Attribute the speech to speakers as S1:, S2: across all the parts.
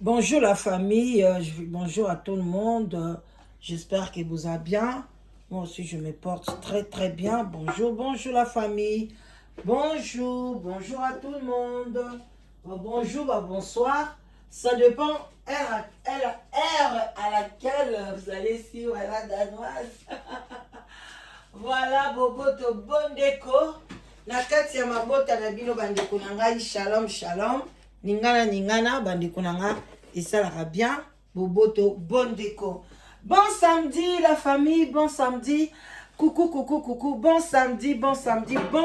S1: Bonjour la famille, bonjour à tout le monde. J'espère que vous allez bien. Moi aussi, je me porte très bien. Bonjour la famille. Bonjour à tout le monde. Bonjour, bonsoir. Ça dépend heure à laquelle vous allez suivre la danoise. Voilà, boboto, bon déco. Nakati ya mabota na bino bandeko na ngai, shalom shalom. Ningana bandeko na nga, esalaka bien. Boboto, bon déco. Bon samedi la famille, bon samedi. Coucou. Bon samedi, bon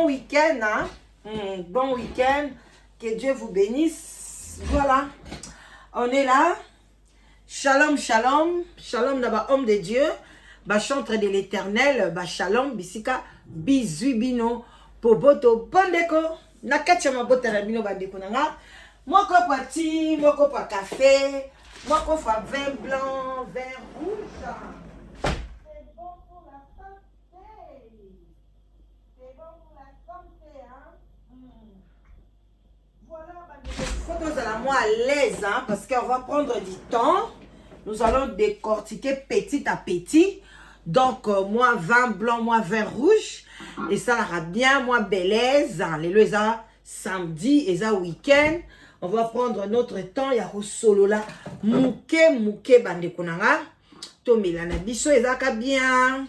S1: week-end. Hein? Bon week-end. Que Dieu vous bénisse. Voilà. On est là. Shalom d'abord homme de Dieu. Chantre de l'éternel, shalom, bisika, bizuibino, poboto, bondeko, nakatia mabota na bino bandeko nanga, moko pa ti, moko pa café, moko fa vin blanc, vin rouge. C'est bon pour la santé. C'est bon pour la santé, hein. Voilà, bandeko. Il faut que vous allez moi à l'aise, hein, parce qu'on va prendre du temps. Nous allons décortiquer petit à petit. Donc, moi, vin blanc, moi, vin rouge. Et ça ira bien, moi, belaise. Les deux, samedi et ça, week-end. On va prendre notre temps. Il y a un solo là. Mouke, bande konanga. Tomela na biso, et ça, bien.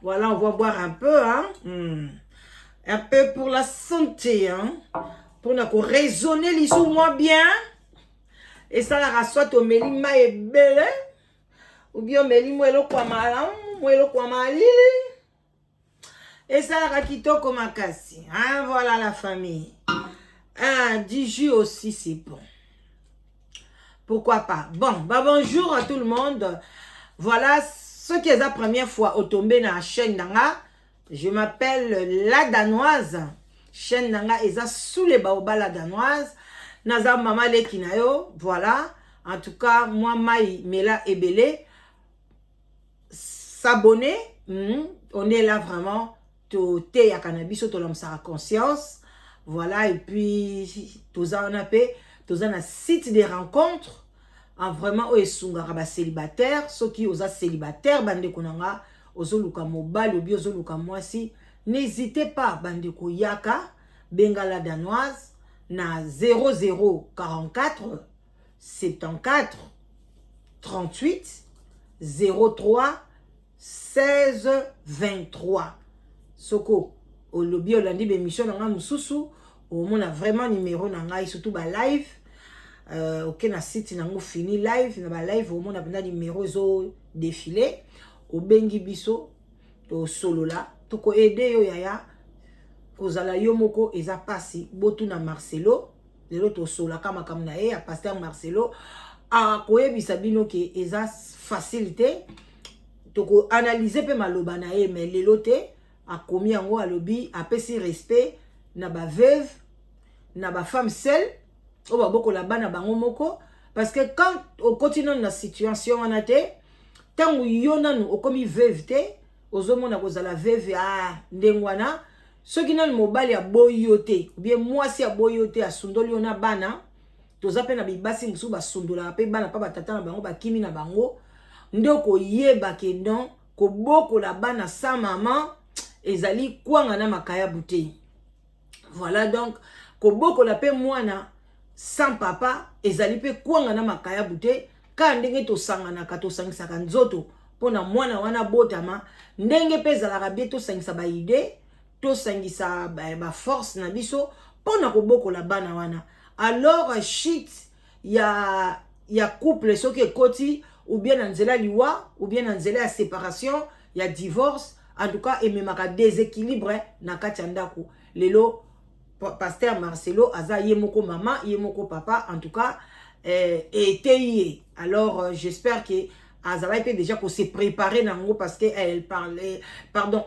S1: Voilà, on va boire un peu, hein. Un peu pour la santé, hein. Pour nous raisonner les sous moi bien. Et ça la soit au melima et belle. Ou bien meli mwelo kwa malam, mwelo kwa malili. Et ça la rakito comme makasi. Hein, voilà la famille. Ah, du jus aussi c'est bon. Pourquoi pas? Bon, bonjour à tout le monde. Voilà, ceux qui sont la première fois au tombé dans la chaîne Nanga. Je m'appelle La Danoise. Chaîne Nanga est sous les baobas La Danoise. Naza mama le kinayo, voilà. En tout cas, moi, Maï, Mela Ebele, s'abonner, on est là vraiment, tout est à cannabis, tout l'homme sa conscience, voilà. Et puis, tout ça, on a fait, tout ça, on a site des rencontres, en vraiment, où est sungara célibataire, ceux qui osent célibataire, bande konanga, ozo luka mobile, ou bien ozo luka moisi, n'hésitez pas, bande ko yaka, Bengala Danoise, na 0044 74 38 03 16 23. Soko au lobby olandi bémission nanga mususu au mon a vraiment numéro nanga surtout ba live OK na site nango fini live na ba live au mon a pena numéro zo défilé au bengi biso to solo la to ko aider yo yaya kozala yo moko eza pasi botu na Marcelo lelo to sola kama na ye a pasteur Marcelo a koyebisa bino ke eza facilité to ko analyser pe maloba na ye mais lelo te a komi yango alobi apesi respect na ba veuve na ba femme seule o ba boko la bana bango moko parce que quand au continent na situation wana te tangu yo nanu okomi veuve te ozomona kozala veuve ndengwana ceux qui n'ont mobile ya boyote ou bien moi si ya boyote a sundoli ona bana toza pe na bibasi musu ba sundola pe bana pa batata na bango ba kimi na bango ndoko yeba ke non ko boko la bana sa maman ezali kwanga na makaya bute. Voilà donc ko boko la pe mwana sans papa ezali pe kwanga na makaya bute ka ndenge to sangana ka to sangisa ka nzoto pona mwana wana botama ndenge pe zalaka bie to sangisa ba idée to sangisa ba force na biso pona ko boko la bana wana. Alors shit ya couple soki ekoti ou bien na nzela liwa ou bien na nzela ya séparation ya divorce en tout cas ememaka déséquilibre na kati ya ndako lelo pasteur Marcelo aza ye moko mama ye moko papa en tout cas était alors j'espère que Azala était déjà pour se préparer nango parce que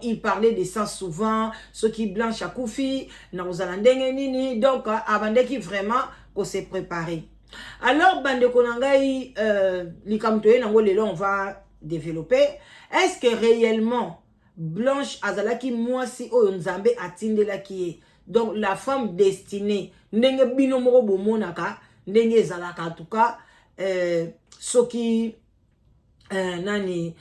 S1: il parlait de ça souvent, ceux qui blanchent à Koufi, nini, donc avant qui vraiment pour se préparer. Alors bande konangai likamtoye nango lelo on va développer. Est-ce que réellement Blanche Azala qui moi si Nzambe atinde la qui est donc la femme destinée ndenge bino moko bomonaka ndenge ezalaka en tout cas soki nani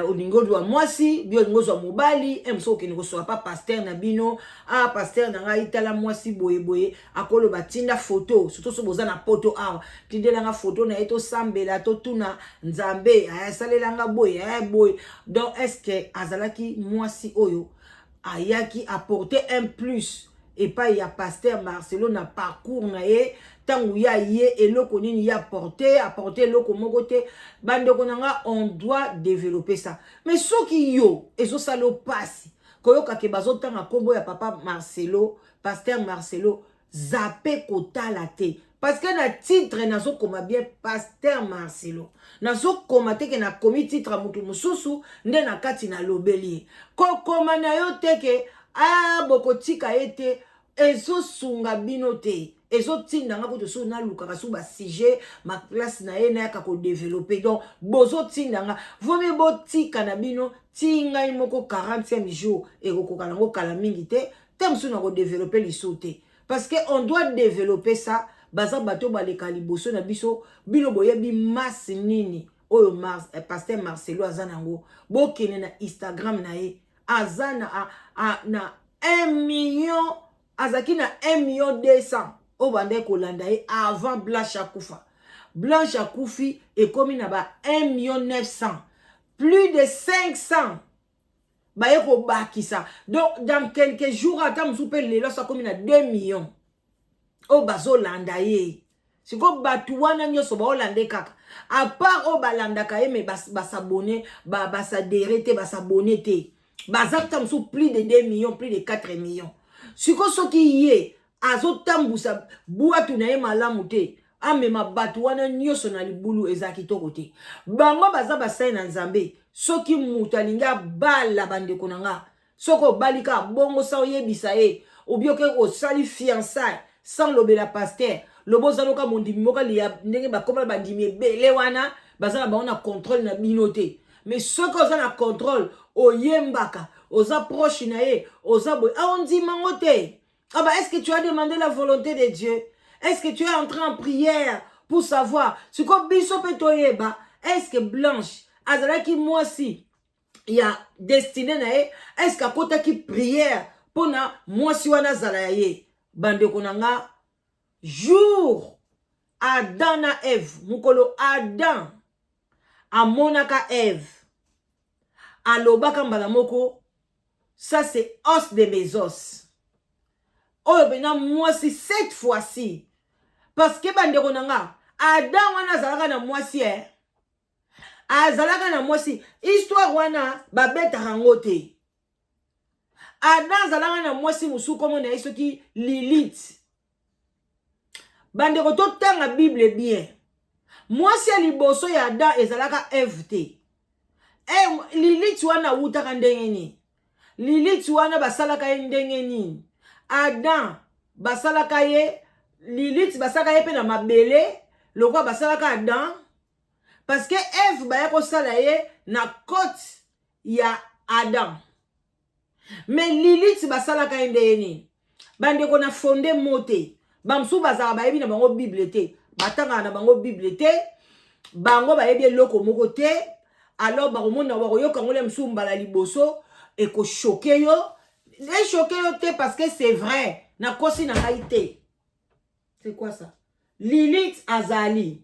S1: olingo dwa mwasi bio olingo zwa mobali emso okende kosoka pa pasteur na bino pasteur na ngai tala mwasi boye boye akoloba tinda photo surtout so boza na poto awa tindelanga photo na ye tosambela totuna nzambe asalelanga boye boye donc est-ce que azalaki mwasi oyo ayaki apporter un plus et pas ya pasteur Marcelo na parcours na ye tangu ya ye eloko nini ya apporter eloko moko te bandeko nanga on doit développer ça mais soki yo ezo salo pasi koyoka ke bazotanga kombo ya papa Marcelo pasteur Marcelo zappe kotala te parce que na titre nazo koma bien pasteur Marcelo nazo koma te ke na komi titre mutu mususu nde na kati na lobeli kokoma na yo te ke bokotika ete ezo sunga bino te ezo tinda nga poto so na lukaka so ba sujet ma classe na ye na yaka ko développer donc bozo tinda nga vomi botika na bino tinga imoko 40e jour ekokoka nango kala mingi te temsu na ko développer lisote parce que on doit développer ça baza bato baleka liboso na biso bino boyebi masse nini oyo pasteur Marcelo azanango bokene na Instagram na ye azana na 1 million azaki na 1 million 200 o bande kolanda ye avant Blanche akufa Blanche akufi ekomi na ba 1 million 900 plus de 500 baye ko bakisa donc dans quelques jours ata musupe lelo sa komi na 2 millions o bazo landa ye siko batu wana nyoso ba olande kaka à part o balandaka ye me basabone basadere te basabone te bazakta musu plus de 2 millions plus de 4 millions siko soki ye azotambusa buatu na ye malamu te amema batu wana nyoso na libulu ezaki toko te bango baza basai na nzambe soki mutu alinga bala bandeko nanga soko balika bongo sa oyebisa ye obioke osali fiançailles sans lobela pasteur lobo zaloka mondimi moka liya ndenge bakoma bandimi ebele wana baza na bango na contrôle na bino te mais soki oza na contrôle oyembaka oza proche na ye oza boy ondima te. Ah bah, est-ce que tu as demandé la volonté de Dieu? Est-ce que tu es entré en prière pour savoir ce que biso petoyeba? Est-ce que Blanche azalaki mwasi ya destiné na ye? Est-ce que kota ki prière pour na mwasi wana zala ye? Bande konanga jour Adam na Ève, mukolo Adam amonaka Ève alobaka mbala moko, ça c'est os de mes os. Oh, ben moi si cette fois-ci. Parce que bandeko nanga, Adam wana zalaka na mwasi azalaka na mwasi. Histoire wana babeta rangote. Adam zalaka na mwasi musu komo na iso ki Lilith. Bandeko to tanga Bible bien. Mwasi ya liboso ya Adam ezalaka Ève te. Lilith wana utaka ndenge ni. Lilith wana basalaka ndenge ni. Adam basalaka ye Lilith basalaka ye pe na mabele lokwa basalaka Adam parce que Ève baya ko sala ye na côte ya Adam mais Lilith basalaka ndenge ni bande ko na fondé moté bamsu bazaka bayebi na bango Bible te batanga na bango Bible te bango bayebi loko moko te alors bakomona bakoyoka ngole msu mbala liboso e ko choquer yo. Les choqués parce que c'est vrai. Na kosi na haïté. C'est quoi ça? Lilith Azali.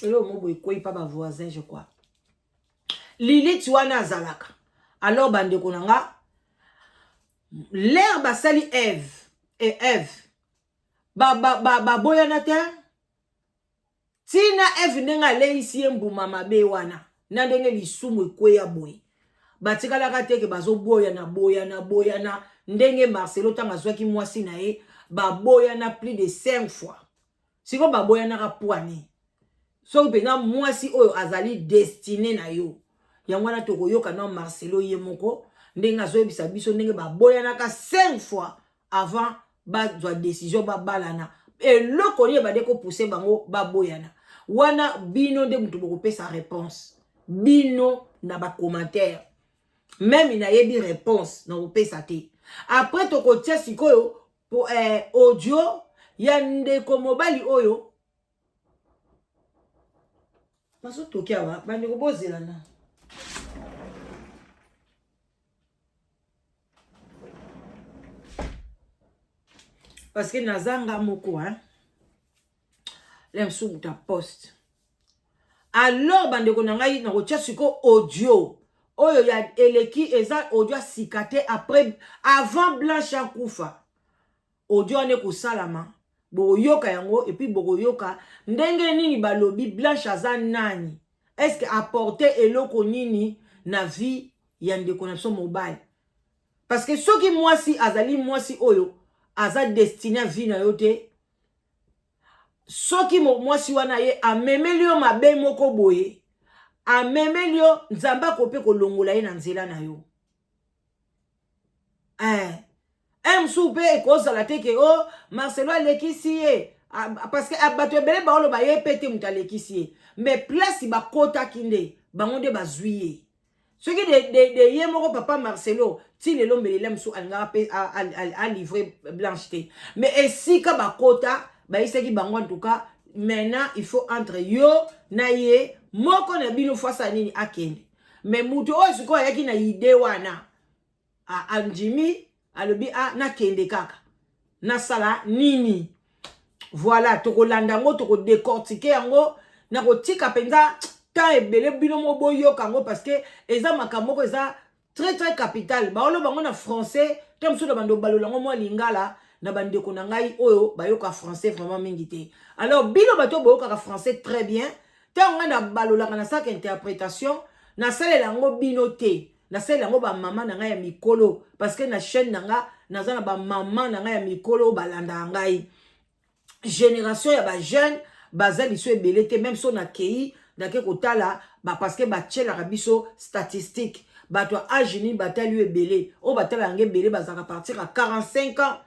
S1: Et là, mon boy, quoi, il pas ma voisin, je crois. Lilith wana azalaka. Alors, bande konanga. L'herbe sali Ève. Et Ève. Boyanate. Tina Ève nenga le ici mbuma mabe wana. Nandenge lisumu kweya boy. Batikala te ke bazo boyana ndenge Marcelo tanga zwaki mwasi na ye boyana plus de 5 fois siko boyana ka poani so pena mwasi oyo azali destiné na yo yangwana tokoyoka na Marcelo ye moko ndenge azoyebisa biso ndenge boyana ka 5 fois avant bazwa décision balana eloko ye badeko pousser bango boyana wana bino nde mutu bokopesa réponse bino na ba commentaire. Même il y a des réponses dans le PSAT. Après, tu as sikoyo pour audio, Yande ko mobali oyo. Maso toki awa, bande ko bozela na. Parce que nazanga moko, hein. L'aime sous ta poste. Alors, bande ko nangai na ko suko audio. Oyo ya eleki eza audio sikate après, avant Blanche Akoufa. Audio ane ko salama. Boko yoka yango, et puis boko yoka. Ndenge nini balobi Blanche aza nani? Est-ce que apporter eloko nini na vie yande konapso mobile? Parce que ceux qui moi si azali moi si oyo, aza destiné à vie na yote. Soki moi si wana ye amemelio mabe moko boye, amemelio nzamba kope kolongola ye na nzela na yo. Msoupe ekozala te ke oh Marcelo alekisi ye parce que abato ebele ba oloba ye pete muta alekisi ye, mais place ba kota kinde bango nde bazwi. Ceux qui de ye moko papa Marcelo ti lelo mbele msou alanga pe a livrer Blanche te, mais esika ba kota ba isaki bango en tout cas. Maintenant il faut entre yo na ye moko na bino fasa nini akende, mais muto o siko yaki na ide wana anjimi alobi na kende kaka na sala nini. Voilà, toko landa ngo toko décortiquer yango na ko tika penza ta ebele bino mo boyo kango parce que eza makambo ko eza très très capital. Ba olo bango na français tem so bando balola ngo mo lingala na bande ko na ngai oyo bayoka français vraiment mingi te. Alors bino bato boyoka français très bien. Tant on a balola na sa interprétation na salela ngo bino te. Na salela ngo ba mama na ngai ya mikolo parce que na chaîne nanga naza na ba mama na ngai ya mikolo balanda ngai. Génération ya ba jeune bazali so ebele te, même so na kei na ke kotala ba parce que ba tchela rabiso statistique bato âge ni batali ebele o batala nge ebele bazaka partir à 45 ans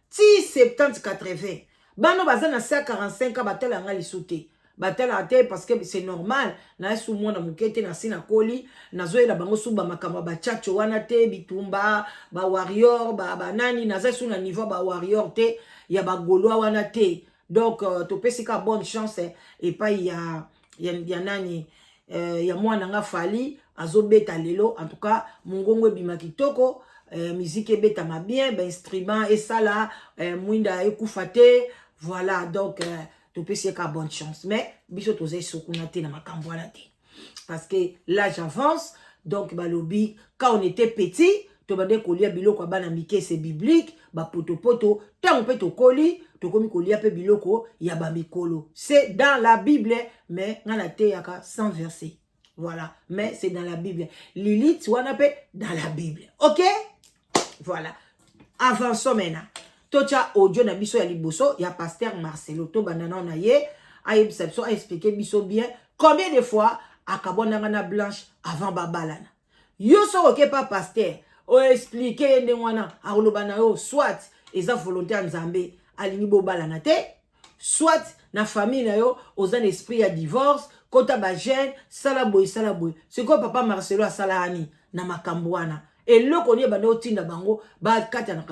S1: ti 70 80 bano bazana sa 45 ans batala ngali soute batala te parce que c'est normal na sou mona mukete na sina koli na zoela bango sou ba makamba ba chacho wana te bitumba ba warrior ba nani na za sou na niveau ba warrior te ya ba goloa wana te. Donc to pesika bonne chance et pas ya nani ya mwana nga fali azobeta lelo en tout cas mungongo bima kitoko musique ebeta ma bien ben instrument et ça là mwinda ekufate. Voilà donc to pesika bonne chance, mais biso tozai sokuna te na makambo wana te parce que l'âge avance. Donc balobi quand on était petit to bande kolia biloko bana mike c'est biblique ba poto tant pe to koli to komi kolia pe biloko ya ba mikolo, c'est dans la Bible mais ngana te yaka sans verset. Voilà, mais c'est dans la Bible. Lilith wana pe dans la Bible. OK? Voilà. Avançons maintenant. Tocha audio na biso ya liboso ya pasteur Marcelo to banana na ye a expliqué biso bien combien de fois akabona na Blanche avant babalana. Yo so OK pas pasteur o expliquer ndé wana akolobana yo soit eza volonté ya Nzambe alingi bobalana te, soit na famille na yo oza na esprit ya divorce kota ba jeune sala boy. C'est quoi papa Marcelo asala ani na makambo wana et loko ni bando tinda bango ba katana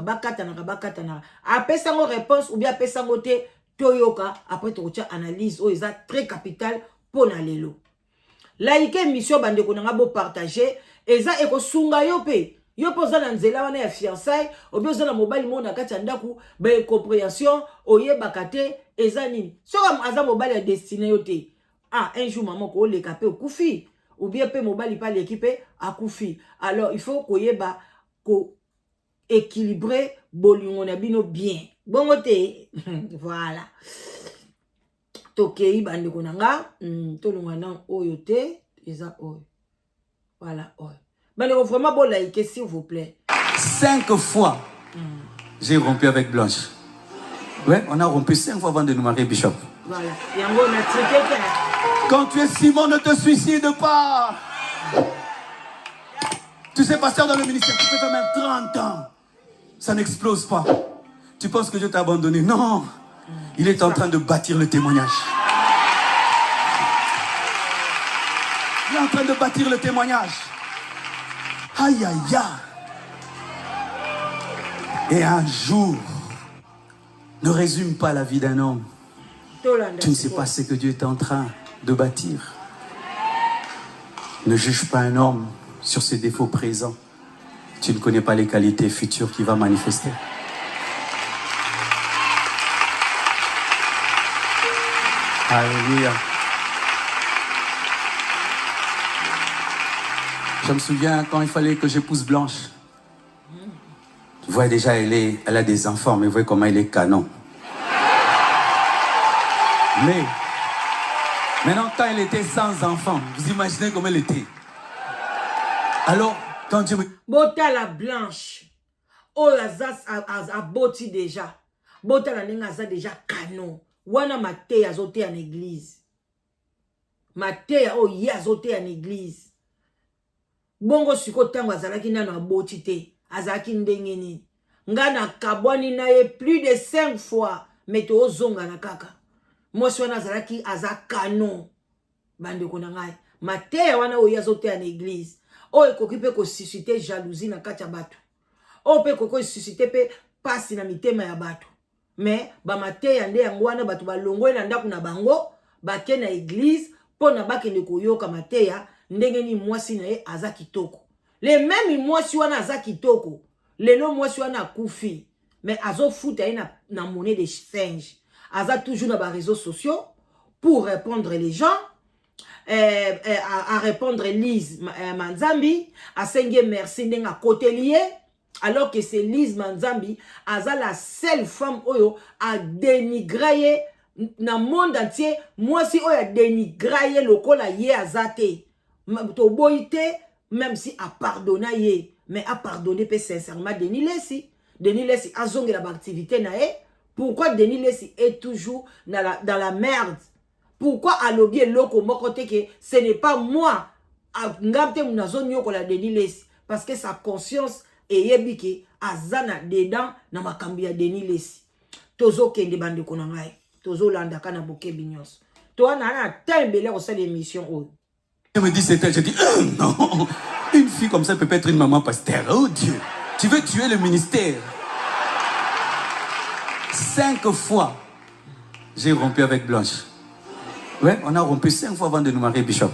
S1: apesa ngo réponse ou bien apesa ngo te toyoka après to tia analyse o eza très capital pour na lelo. Like émission bande ko nga bo partager eza eko sunga yo pe yo poza na nzela wana ya fiançailles ou bien na mobile mo na kati ndaku ba compréhension oyebaka te eza nini soka aza mobile ya destiné yo te. Un jour maman ko le kapé okufi ou bien pe mobile pas l'équipe à koufi. Alors il faut koyeba ko équilibrer bolingo na bino bien bongo te. Voilà tokei bande ko nanga to longana oyo te eza oyo. Voilà oyo bande ko vraiment bon like s'il vous plaît.
S2: 5 fois j'ai rompu avec Blanche. Ouais, on a rompu 5 fois avant de nous marier, Bishop.
S1: Voilà. Yango na triqué.
S2: Quand tu es Simon, ne te suicide pas. Tu sais, pasteur dans le ministère, tu peux faire même 30 ans. Ça n'explose pas. Tu penses que Dieu t'a abandonné? Non. Il est en train de bâtir le témoignage. Il est en train de bâtir le témoignage. Aïe, aïe, aïe. Et un jour, Ne résume pas la vie d'un homme.
S1: Tolanda.
S2: Tu ne sais pas ce que Dieu est en train de bâtir. Ne juge pas un homme sur ses défauts présents. Tu ne connais pas les qualités futures qu'il va manifester. Alléluia. Je me souviens quand il fallait que j'épouse Blanche. Tu vois déjà, elle a des enfants, mais vous voyez comment elle est canon. Mais, maintenant, quand elle était sans enfants, vous imaginez comment elle était. Alors, quand Dieu me...
S1: Bota la Blanche. Oh, a boti déjà. Bota la nenga déjà canon. Wana mate azote en église. Mate oh ye azote en église. Bongo siko tango azalaki nano aboti te. Azalaki ndengeni. Ngana kabwani na ye plus de 5 fois. Meto ozonga na kaka. Mwasi wana azalaki azakano. Bande kona ngai. Mate wana oye azote en église. O ekoki pe ko susciter jalousie na kati ya bato. O pe ko susciter pe pasi na mitema ya bato. Mais ba mateya nde yango wana bato balongwe na ndako na bango bake na église pona bakende koyoka mateya ndenge ni mwasi na ye aza kitoko. Le même mwasi wana aza kitoko. Lelo mwasi wana akufi. Mais azo futa ye na monnaie de change. Aza toujours na ba réseaux sociaux pour répondre les gens. À répondre Lise Manzambi, à Senge merci ndenga côté lié, alors que c'est Lise Manzambi, aza la seule femme oyo a dénigré na monde entier, moi si oyo a dénigré lokola ye azate, to boité, même si a pardonné ye, mais a pardonné pe sincèrement Denis Lessi a zonge la activité na e, pourquoi Denis Lessi est toujours dans la merde? Pourquoi alobi loko mokote que ce n'est pas moi ngapte munazoni yoko la Denis Lessi parce que sa conscience est yebiki azana dedans na makambi ya Denis Lessi. Tozo kende bande kona ngai. Tozo landa kana boke binyos. Toi na ta mbele ko sa l'émission o.
S2: Elle me dit c'est elle, je dis non. Une fille comme ça peut pas être une maman pasteur. Oh Dieu. Tu veux tuer le ministère. 5 fois j'ai rompu avec Blanche. Ouais, on a rompu 5 fois avant de nous marier, Bishop.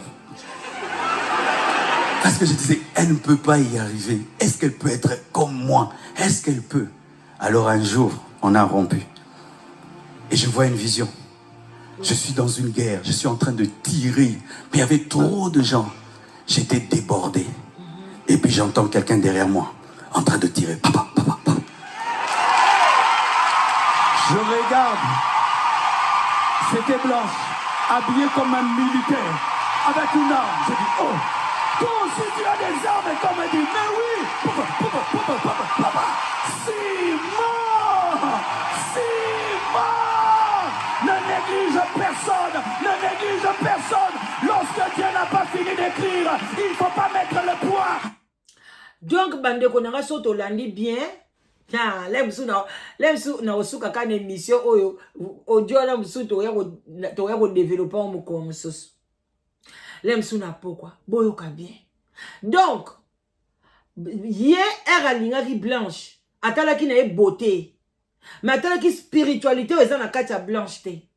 S2: Parce que je disais, elle ne peut pas y arriver. Est-ce qu'elle peut être comme moi? Est-ce qu'elle peut? Alors un jour, on a rompu. Et je vois une vision. Je suis dans une guerre, je suis en train de tirer. Mais il y avait trop de gens. J'étais débordé. Et puis j'entends quelqu'un derrière moi, en train de tirer. Papa, papa, papa. Je regarde. C'était Blanche. Habillé comme un militaire, avec une arme. Je dis, oh, toi aussi tu as des armes, et comme elle dit, mais oui, papa, Simon, ne néglige personne, lorsque Dieu n'a pas fini d'écrire, il ne faut pas mettre le poids.
S1: Donc, bande konanga soto landi bien. Tiens, l'emsu na osuka kana émission oyo audio na msu to ya développer mu comme ça. L'emsu na pourquoi boyoka bien. Donc, ye era lingaki Blanche, atalaki na ye beauté. Mais atalaki spiritualité eza na kati ya Blanche te.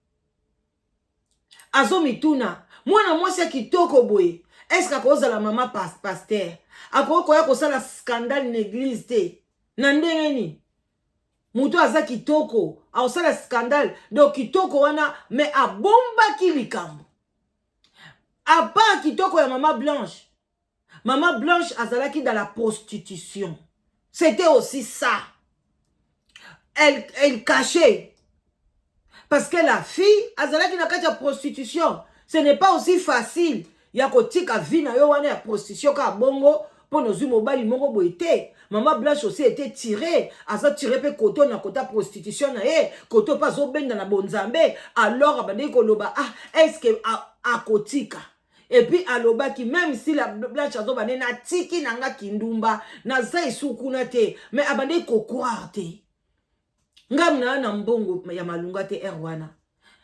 S1: Azo mituna, mwana mwasi kitoko boye. Est-ce que la maman pasteur? Akoko ya kosala scandale n'église te. Nandengeni muto aza kitoko aosala scandale donc kitoko wana mais abomba kilikambo apa kitoko ya Maman Blanche azalaki dans la prostitution. C'était aussi ça. Elle cachait parce que la fille azalaki na kati ya prostitution. Ce n'est pas aussi facile ya kotika vina yo wana ya prostitution ka bongo pour nos mobali moko boité. Maman Blanche aussi était tirée. Elle a tiré pe koto na kota prostitution na e. Koto pas zo benda na bonzambe. Alors, abande koloba, ah, est-ce que a kotika? Et puis, aloba qui même si la Blanche a zo bande na tiki nanga kindumba, na zai sukuna te, mais abande kokwa te. Ngam na mbongo ya malunga te erwana.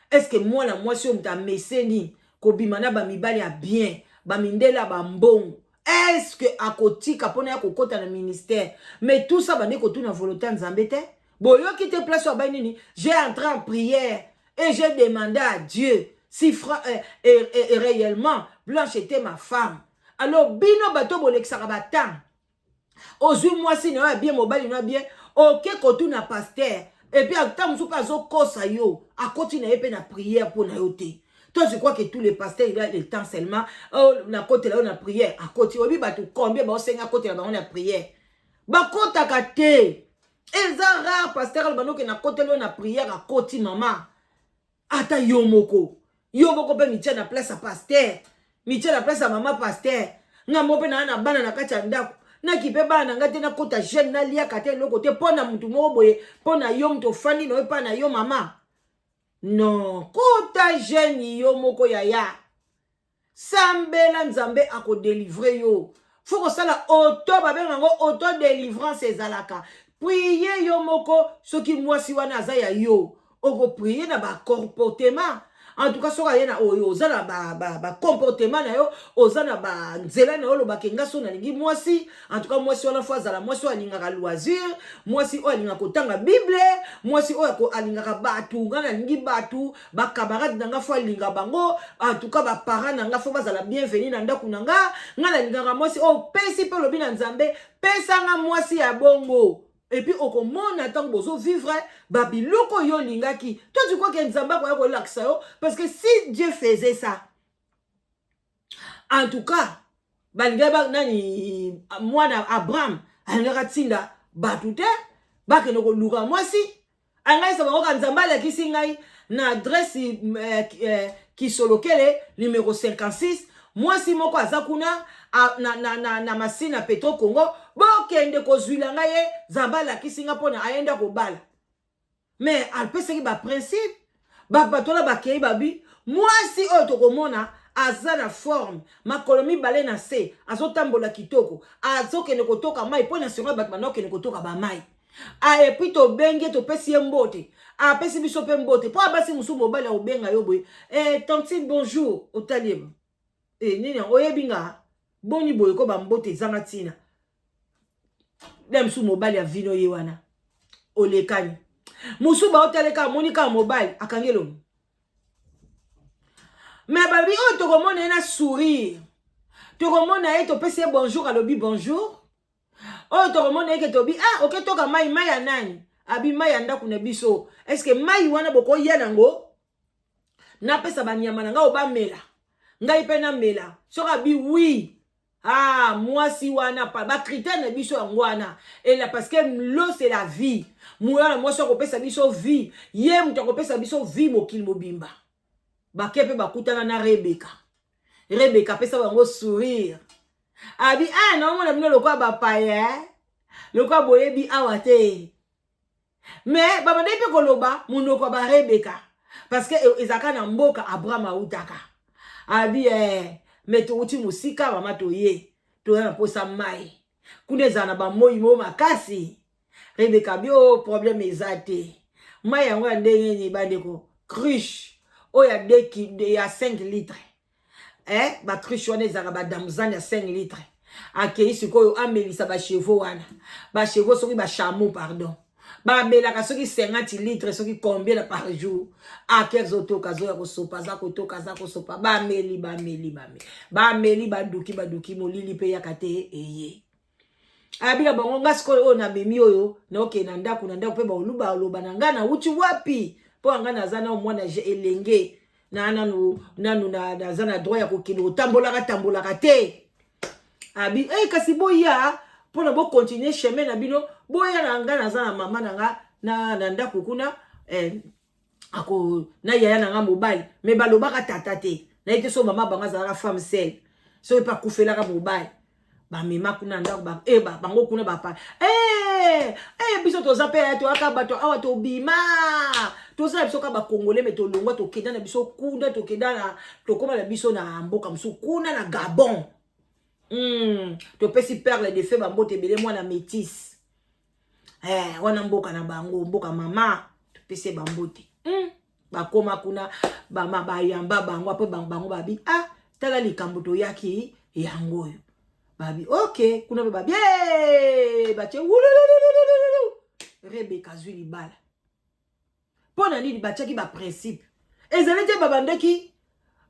S1: Est-ce que moi si on t'a meseni, kobimana ba mibali a bien, ba mindela ba mbongo. Est-ce que à côté capone ya kokota na ministère mais tout ça bande ko tuna volonté nzambe te Boyo qui te place sur Bainini, j'ai entré en prière et j'ai demandé à Dieu si et réellement Blanche était ma femme. Alors, bino bato bolek sarabatan. Ozui moi si na bien mobile na bien, ok kotu na pasteur. Et puis, tant que pas zo kosa yo, à continuer à na prière pour na yote. Toi, je crois que tous les pasteurs, ils ont le temps seulement. Oh, na côté là, on a prière. À côté, obi bato combien, on sait à côté là, on a prière. Ba kota kate. Et ça rare pasteur, le bano que na côté là, on a prière à côté maman. Ata yomoko. Yomoko pe mitia na place à pasteur. Mitia na place à maman pasteur. Nga mope na bana na kati ndako. Na kipe bana ngate na kota jeune na lia kate lo kote pona mutu moboye pona yo mto fani no pa na yo mama. Non, kota jeune yo moko yaya. Sambela nzambe ako délivrer yo. Faut que ça la auto babenga ngo auto délivrance ezalaka. Prier yo moko soki mwasi wana azaya yo. Oko prier na ba comportement. En tout cas, so na oyo ozana ba comportement na yo, ozana ba nzela na yo lo bakenga so na lingi mwasi. En tout cas, mwasi wana fois zala mwasi alinga loisir, mwasi o alinga kotanga Bible, mwasi o ko alinga batu, ngana lingi batu, ba camarade nanga fois alinga bango, en tout cas ba parents nanga fois bazala bienvenue na ndaku nanga, ngana linga mwasi o pesi pe lobi na nzambe, pesa nga mwasi ya bongo. Et puis, au comment attend bozo vivre, babiloko yo lingaki. Toi, tu crois qu'il y a un ko relaxa yo? Parce que si Dieu faisait ça, en tout cas, balingaba nani, moi Abraham, alingaka tinda, batute, bakenoko luka mwasi, angai sa bango kanzamba la kisi ngai, na adresse qui solokele, numéro 56, mwasi moko azakuna, na masina Petro Congo, bokende kozwila ngaye zambala kisinga pona ayenda kobala. Mais alpeseki ba principe, ba batola ba kei babi, mwasi oyo tokomona azana forme, makolomi bale na se, azotambola kitoko, azokende kotoka mai pona sima bat banokende kotoka ba mai. A epi to benge to pesi mbote, a pesi biso pe mbote, po abasi musu mobile obenga yo boy. Tantine bonjour, otalieba. Nini oyebinga boni boy ko ba mbote zanga tina. Dem sou mobile ya vino yewana. Olekani. Musu ba oteleka monika mobile akangelo. Mais babi o to komona na sourire. To komona e to pese bonjour alobi bonjour. O to komona e ke to bi OK to ka mai ya nani? Abi mai ya ndaku na biso. Est-ce que mai wana boko yena ngo? Na pesa banyama na nga obamela. Ngai pe na mela. Soka bi oui. Moi si wana pa ba critère na biso ngwana. Et là parce que l'eau c'est la vie. Moi so ko pesa biso vie. Ye mto ko pesa biso vie mokil mobimba. Ba kepe ba kutana na Rebecca. Rebecca pesa bango sourire. Abi non mona bino lokwa ba paye. Lokwa boyebi awate. Mais ba mande pe koloba munoko ba Rebecca. Parce que ezaka na mboka Abraham autaka. Abi meto uti musika mama toye to na posa mai kuneza na ba moyi mo makasi Rebecca bio problème ezate mai yango ndenge ni bandeko cruche oya ya 5 litres ba cruche wana ezaka ba damzani ya 5 litres akei sikoyo amelisa ba chevaux wana ba chevaux soki ba chameau pardon ba melaka soki 50 litres soki combien par jour akezoto kazo ya kosopa za kotoka za kosopa ba meli baduki molili pe yakate eye abila bango ngasiko o na memi oyo na oke na ndaku pe ba oluba oloba na ngana uchi wapi po ngana zana omwana je elenge na nanu na zana droit ya kokilo tambolaka te abi kasi boya pona bo continuer chemin na bino boya na ngana zana mama nanga na ndaku kuna ako na yaya nanga mobile me balobaka tata te na ite so mama banga za femme seule so pa kufela ka mobile ba mema kuna ndaku ba bango kuna ba pa biso toza pe to aka bato awa to bima toza biso ka ba congolais me to longwa to kenda na biso kuna to kenda na to koma na biso na mboka msu kuna na Gabon to pesi perle de fe ba mbote bele mwana métis wana mboka na bango mboka mama to pesi ba mbote bakoma kuna ba bayamba bango apo bango babi tala likambo to yaki yango babi OK kuna babi bache Rebecca zui libala. Pour nani batiaki ba principe. Ezalete babandaki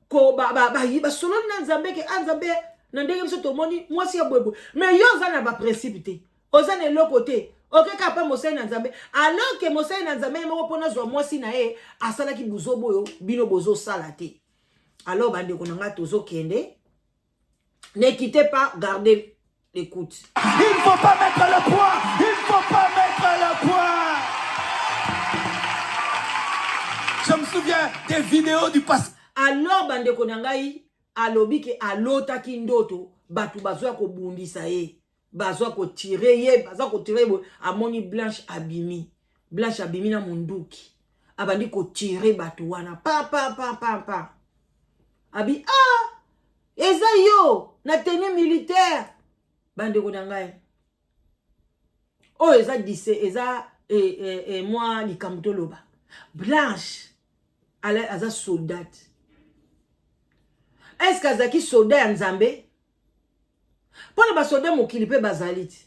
S1: ko ba solo na nzambe ke nzambe na ndenge biso tomoni mwasi ya bwebwe. Mais yo za na ba principe te. Oza na loko te. Okeka pa mosai na nzambe. Alors que mosai na nzambe moko pona zwa mwasi na ye asalaki buzobo yo bino bozo sala te. Alors bande ko nanga tozo kende. Ne quittez pas, gardez l'écoute.
S2: Il ne faut pas mettre le poids. Il ne faut pas mettre le poids. Je me souviens des vidéos du passé.
S1: Alors bande ko nangai alobi ke alota ki ndoto batu bazwa ko bundisa ye. Bazwa ko tirer ye, bazwa ko tirer amoni Blanche Abimi. Blanche Abimi na munduki. Abandi ko tirer batu wana pa. Abi eza yo na tenue militaire bande ko nangai. Oh eza dise eza moi likamto loba. Blanche ale aza soldat. Est-ce qu'azaki soldat ya Nzambe? Pona ba soldat mokili pe bazaliti.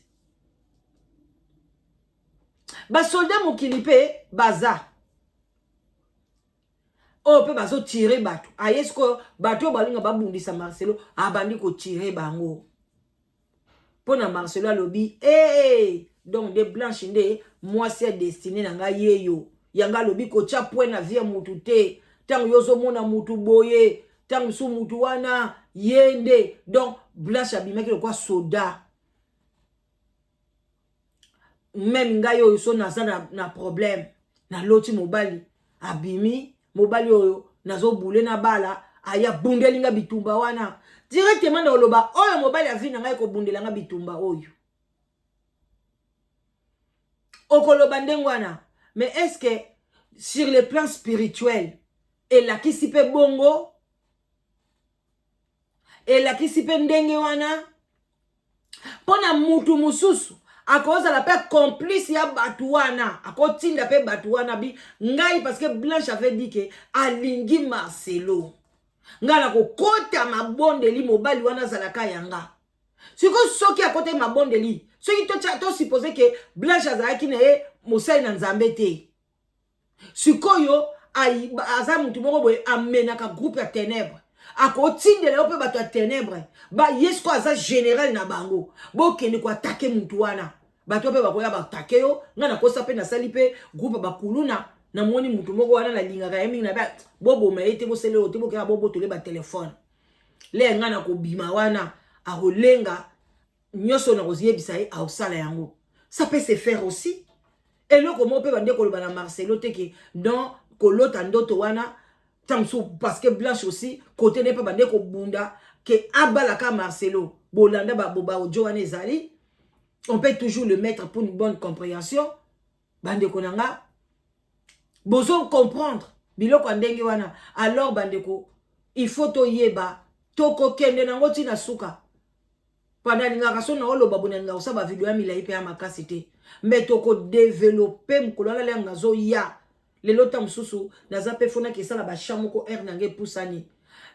S1: Ba soldat mokili pe baza. Oh pe bazo tirer bato. Ayesko bato balinga babundisa Marcelo abandi ko tirer bango. Pona Marcelo alobi donc de Blanche nde moi c'est destiné nanga yeyo. Yanga lobi ko tia point na vie mutu te. Tango yozo mona mutu boye. Tango su mutu wana yende. Donc Blanche abimaki le quoi soda. Même nga yo so na na problème. Na loti mobali abimi mobali oyo nazo boule na bala aya bundeli nga bitumba wana. Directement na oloba oyo mobali avina nga ko bundela nga bitumba oyo. Okoloba ndengwana. Mais est-ce que sur le plan spirituel et la kisipe bongo et la kisipe ndenge wana pona mutu mususu akoza la paix complice ya batuana akotinda pe batuana bi ngai parce que Blanche avait dit que alingi Marcelo ngala ko kota mabondeli mobali wana zalaka yanga siko soki akote mabondeli soki to supposer que Blanche azalaki na ye mosai na Nzambe te sikoyo aza mutu moko boye amenaka groupe ya ténèbres akotinde leo pe bato ya ténèbres ba yesko aza général na bango bokende ko attaquer mutu wana bato pe bakoya ba attaquer yo ngana kosa pe na sali pe groupe ba kuluna na moni mutu moko wana na linga ka yemi na ba bobo maete bo sele ote bo ka bobo tole ba téléphone le ngana ko bima wana akolenga nyoso na koziyebisa ye ausala yango ça peut se faire aussi et le comment peut bande ko loba na Marcelo te ke non ko lota ndoto wana tamso parce que Blanche aussi côté ne pas bande ko bunda ke abala ka Marcelo bolanda ba boba ojo wana ezali on peut toujours le mettre pour une bonne compréhension bande ko nanga besoin comprendre biloko ndenge wana alors bande ko il faut to yeba to ko kende nango tina suka pendant nga kaso na oloba bonanga osaba video ya milai pe ya makasi te mais to ko développer mkolala le ngazo ya le lota mususu naza pe fona ke sala ba chamoko nange pusani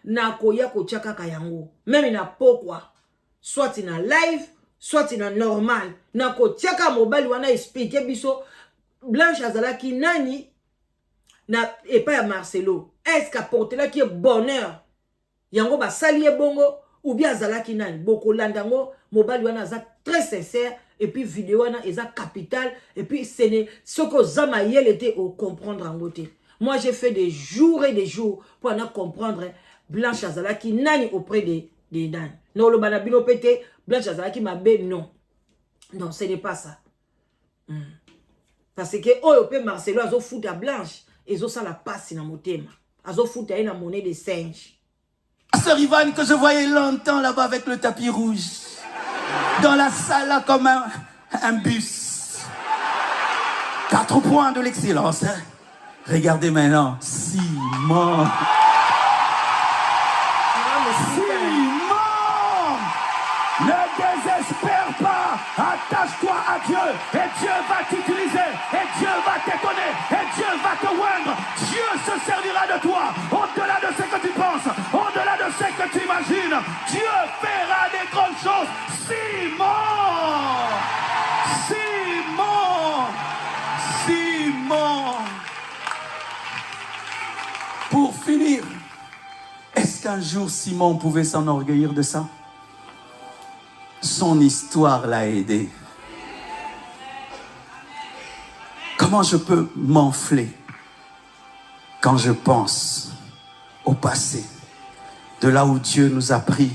S1: na ko ya ko chaka kayango même na pokwa soit na live soit na normal na ko chaka mobile wana expliquer biso Blanche azalaki nani na epa ya Marcelo est-ce qu'apporter là qui est bonheur yango ba sali bongo ou bien azalaki nani boko landango mobile wana za très sincère et puis vidéo wana eza capital et puis ce n'est ce que Zamaïel était au comprendre en côté. Moi j'ai fait des jours et des jours pour en comprendre Blanche azalaki nani auprès des nani. Non le banabino pété Blanche azalaki mabe non. Non, ce n'est pas ça. Parce que oh pe Marcelo azo fout à Blanche ezo ça la passe na motema. Azo fout à une monnaie de singe.
S2: Sœur Yvonne que je voyais longtemps là-bas avec le tapis rouge. Dans la salle là comme un bus. 4 points de l'excellence. Hein? Regardez maintenant. Simon. Simon. Ne désespère pas. Attache-toi à Dieu. Et Dieu va t'utiliser. Et Dieu va t'étonner. Et Dieu va te oindre. Dieu se servira de toi. Au-delà de ce que tu penses. Au-delà de ce que tu imagines. Dieu fera des grandes choses. Simon! Simon! qu'un jour Simon pouvait s'enorgueillir de ça? Son histoire l'a aidé. Comment je peux m'enfler quand je pense au passé, de là où Dieu nous a pris,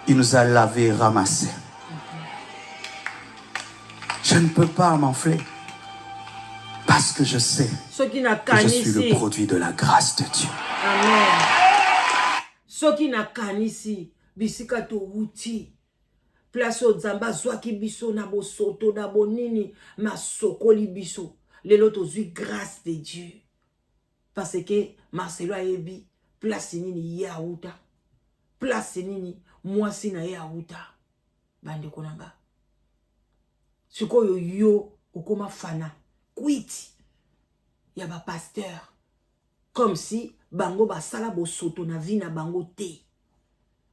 S2: il nous a lavé et ramassé. Je ne peux pas m'enfler parce que je sais que je suis le produit de la grâce de Dieu.
S1: Amen. Ce qui n'a kanisi, bisika to wuti. Place au zamba zwaki biso na bo soto na bo nini masokoli biso. Lelo tozui grâce de Dieu. Parce que Marcelo ayebi place nini yaouta. Place nini mwasi na yaouta. Bande konanga. Sikoyo yo okoma fana. Kwiti. Yaba pasteur. Comme si bango ba sala bo soto na vi na bango te.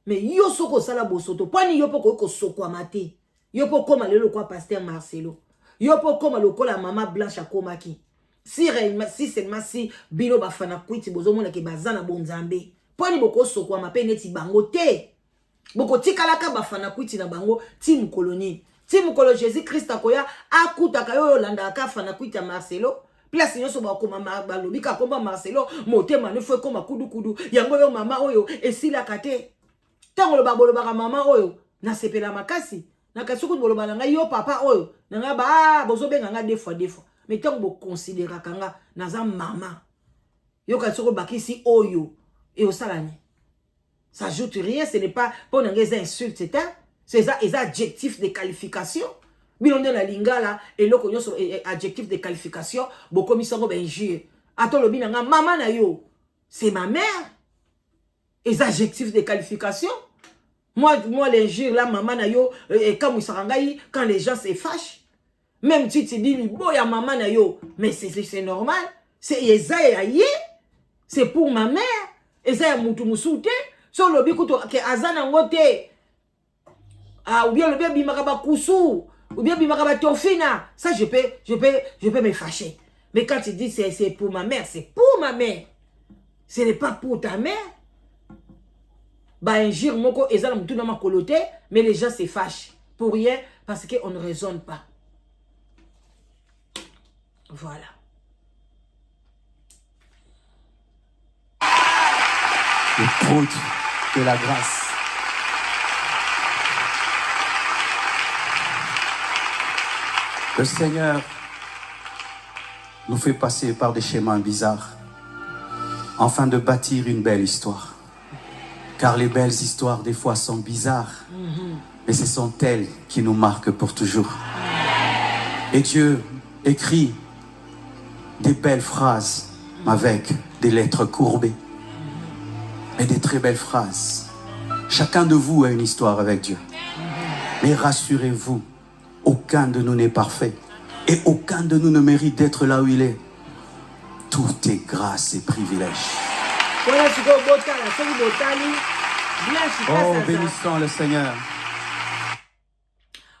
S1: Mais yo soko sala bo soto. Pwani yo poko ko soko amate. Yo poko koma lelo kwa pasteur Marcelo. Yo poko koma loko la mama Blanche akomaki. Si seulement si bino bafana kwiti bozo mona ke bazana bonzambe. Pwani boko soko amape neti bango te. Boko tikalaka bafana kwiti na bango ti mukoloni. Ti mukolo Jésus Christ akoya akutaka yo landa ka fana kwiti ya Marcelo. Place nyoso bakoma balobi ka komba Marcelo motema ne fwe koma kudu yango yo mama oyo esila kate. Tango lo babolo baka mama oyo na sepela makasi. Na kasuku bolo balanga yo papa oyo nanga ba bozo benga nga deux fois. Mais tango bo considérer kanga naza mama. Yo kasuku bakisi oyo et au salani. Ça ajoute rien, ce n'est pas pour des insultes, c'est ça, les adjectifs de qualification. Bilonde la lingala et le cognon sur adjectif de qualification, beaucoup mis sont injure. Attends le binanga maman na yo, c'est ma mère. Les adjectifs de qualification. Moi l'injure là maman na yo et quand quand les gens se fâchent, même tu te dis boya maman na yo, mais c'est normal. C'est Esaïe, c'est pour ma mère. Esaïe mutu musute, so le bikuto ke azana ngote. Ah ou bien le bien bimakaba kusu. Ou bien bimakaba tofina. Ça je peux me fâcher. Mais quand tu dis c'est pour ma mère, c'est pour ma mère. Ce n'est pas pour ta mère. Bah injure moko ezana mutu na makolote, mais les gens se fâchent pour rien parce qu'on ne raisonne pas. Voilà.
S2: Le produit de la grâce. Le Seigneur nous fait passer par des chemins bizarres afin de bâtir une belle histoire. Car les belles histoires des fois sont bizarres, mais ce sont elles qui nous marquent pour toujours. Et Dieu écrit des belles phrases avec des lettres courbées et des très belles phrases. Chacun de vous a une histoire avec Dieu. Mais rassurez-vous, aucun de nous n'est parfait. Et aucun de nous ne mérite d'être là où il est. Tout est grâce et privilège. Oh, bénissons le Seigneur.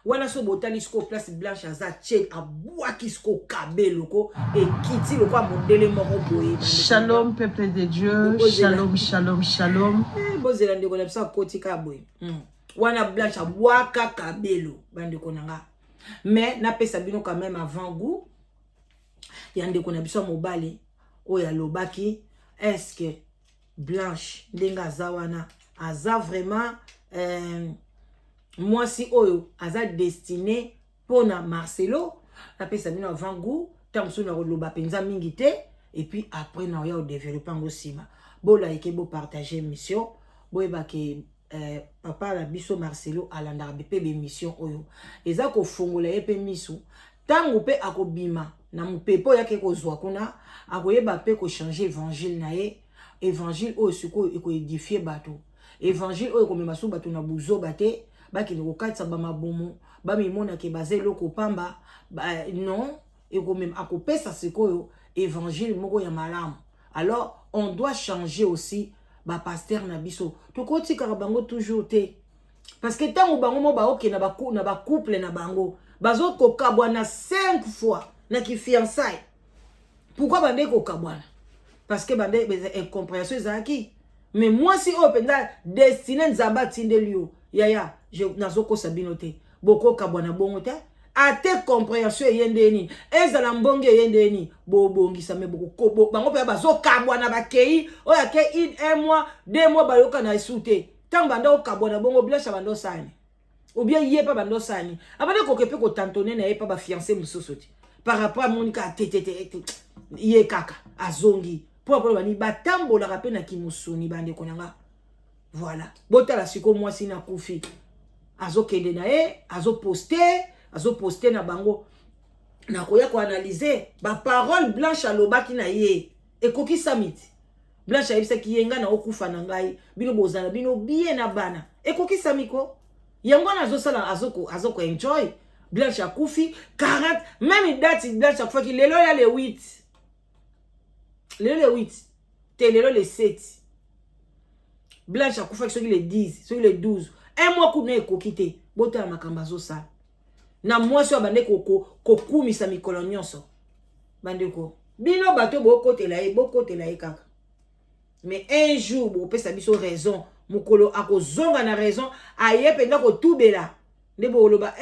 S1: Wana so botali sko place Blanche aza check abwaki sko kabeloko et kiti loko modele moko boye.
S3: Shalom peuple de Dieu, shalom shalom shalom.
S1: Bozela ndeko na bisa kotika boye. Wana Blanche abwaka kabelo bande konanga. Mais na pesa bino quand même avant goût. Ya ndeko na bisa mobali oya lobaki est-ce que Blanche ndenga zawana aza vraiment moi si oyo aza destiné pour na Marcelo na pesa bino avant goût tant so na loba penza mingite et puis après na ya développer ngo sima bola eke bo partager mission boyeba ke papa la biso Marcelo alanda be mission oyo eza ko fongola epe misu tango pe akobima na mupepo yake ko zwa kuna akoyeba pe ko changer évangile na ye évangile oyo siko eko édifier bato évangile oyo ko memasu bato na buzo bate baki ne kokatsa ba mabomo ba mimona ke baze loko pamba non eko même akopesa sikoyo évangile moko ya malamu. Alors on doit changer aussi ba pasteur na biso to koti ka bango toujours te parce que tango bango mo ba ok na ba couple na bango bazo ko kabwana 5 fois na ki fiançailles. Pourquoi bande ko kabwana? Parce que bande incompréhension ezaki Mais moi si open destiné nzamba tindelio yaya je nazoko sabino te boko kabwana bongo te ate compréhension yende ni ezala mbonge yende ni bobongisa me boko bango pe bazo kabwana bakei oya ke un mois 2 mois bayoka na esute tant banda okabwana bongo blanche bando sani ou bien yé pa bando sani abana ko kepe ko tantonner na yé pa ba fiancé musosoti par rapport à Monica tete yé kaka azongi pour bani batambola rapé na kimusuni bande konanga voilà botala siko moi sina kufi azo kende na ye azo poster na bango na koya ko analyser ba parole blanche alobaki na ye ekoki samiti blanche ayebisa ki yenga na okufa na ngai bino bozana bino bien na bana ekoki samiko yango na azosala azoko enjoy blanche akufi 40 même date blanche akufa ki lelo ya le 8 te lelo le 7 blanche akufa ki soki le 10 soki le 12 un mois kuna ekoki te botala makambo azosala na mwasi wa bande kokumisa mikolo nyonso bandeko bino bato bokotela ye kaka mais un jour bopesa biso raison mokolo akozonga na raison aye penda kotubela nde boloba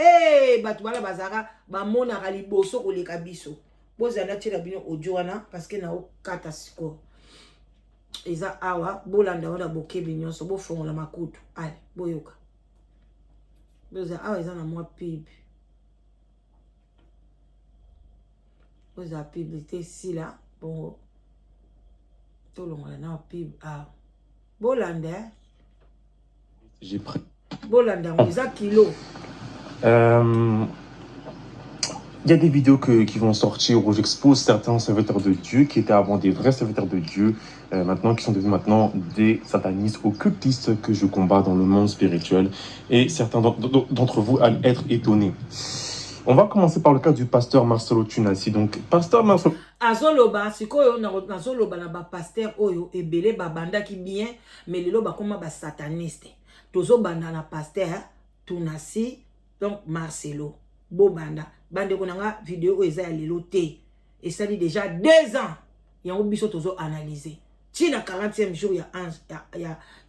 S1: bato bala bazaka bamonaka liboso koleka biso bozala tiela bino audio wana parce que na okata siko eza awa bolanda wana bokebi nyonso bofongola makutu ale boyoka boza awa eza na mwa pib boza publicité si là bon tolongola na pib awa bolanda
S4: j'ai pris
S1: bolanda eza kilo
S4: il y a des vidéos qui vont sortir où j'expose certains serviteurs de Dieu qui étaient avant des vrais serviteurs de Dieu, maintenant qui sont devenus maintenant des satanistes occultistes que je combats dans le monde spirituel. Et certains d'entre vous allent être étonnés. On va commencer par le cas du pasteur Marcelo Tunasi. Donc, pasteur Marcelo...
S1: azoloba sikoyo nazoloba na ba pasteur oyo ebele babanda ki bien mais lelo bakoma ba sataniste tozobanda na pasteur Tunasi donc Marcelo bobanda bande konanga vidéo eza ya lelo te et ça dit déjà 2 ans yango biso tozo analyser ti na 40e jour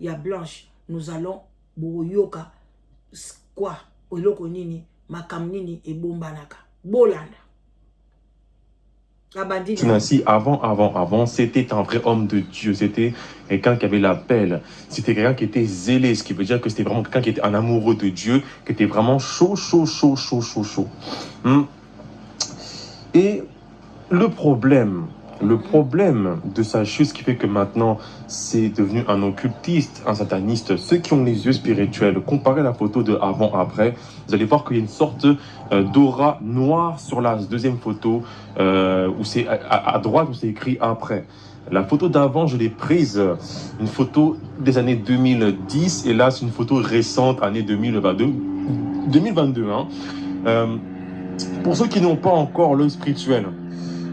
S1: ya Blanche nous allons boyoka quoi oloko nini makam nini e bombanaka bolanda
S4: Tunasi, avant, c'était un vrai homme de Dieu. C'était quelqu'un qui avait l'appel. C'était quelqu'un qui était zélé, ce qui veut dire que c'était vraiment quelqu'un qui était un amoureux de Dieu, qui était vraiment chaud. Et le problème de sa chute, qui fait que maintenant, c'est devenu un occultiste, un sataniste, ceux qui ont les yeux spirituels, comparez la photo de avant-après, vous allez voir qu'il y a une sorte d'aura noire sur la deuxième photo, où c'est à droite, où c'est écrit après. La photo d'avant, je l'ai prise, une photo des années 2010, et là, c'est une photo récente, année 2022. Hein. Pour ceux qui n'ont pas encore l'œil spirituel,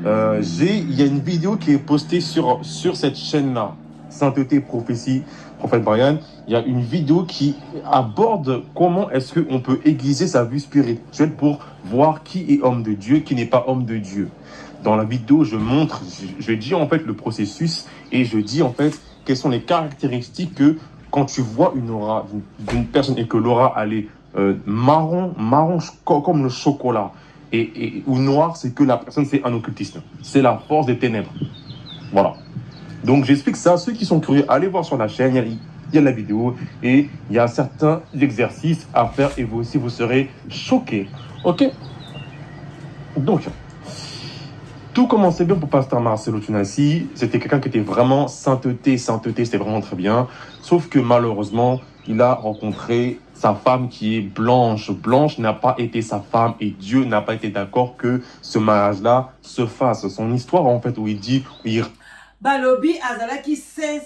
S4: il y a une vidéo qui est postée sur cette chaîne-là, Sainteté, Prophétie, Prophète Brian. Il y a une vidéo qui aborde comment est-ce qu'on peut aiguiser sa vue spirituelle pour voir qui est homme de Dieu, qui n'est pas homme de Dieu. Dans la vidéo, je dis en fait le processus et je dis en fait quelles sont les caractéristiques que quand tu vois une aura d'une personne et que l'aura elle est marron comme le chocolat, ou noir, c'est que la personne c'est un occultiste. C'est la force des ténèbres. Voilà. Donc j'explique ça. Ceux qui sont curieux, allez voir sur la chaîne. Il y a la vidéo et il y a certains exercices à faire et vous aussi vous serez choqués. Ok. Donc tout commençait bien pour pasteur Marcelo Tunasi. C'était quelqu'un qui était vraiment sainteté, c'était vraiment très bien. Sauf que malheureusement, il a rencontré sa femme qui est Blanche. Blanche n'a pas été sa femme et Dieu n'a pas été d'accord que ce mariage-là se fasse. Son histoire, en fait, où il dit...
S1: Balobi Azalaki c'est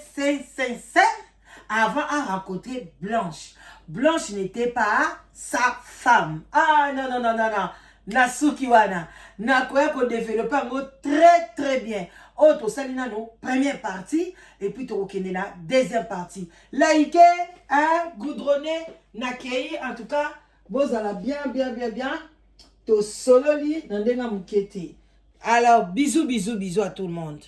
S1: avant à rencontrer Blanche. Blanche n'était pas sa femme. Ah non. Nasuki wana. Nakoya ko développer un mot très bien. Autre salina no première partie et puis to okende la deuxième partie. Likez, goudronner, nakei en tout cas, bozala bien. To sololi ndenga mukete. Alors bisous à tout le monde.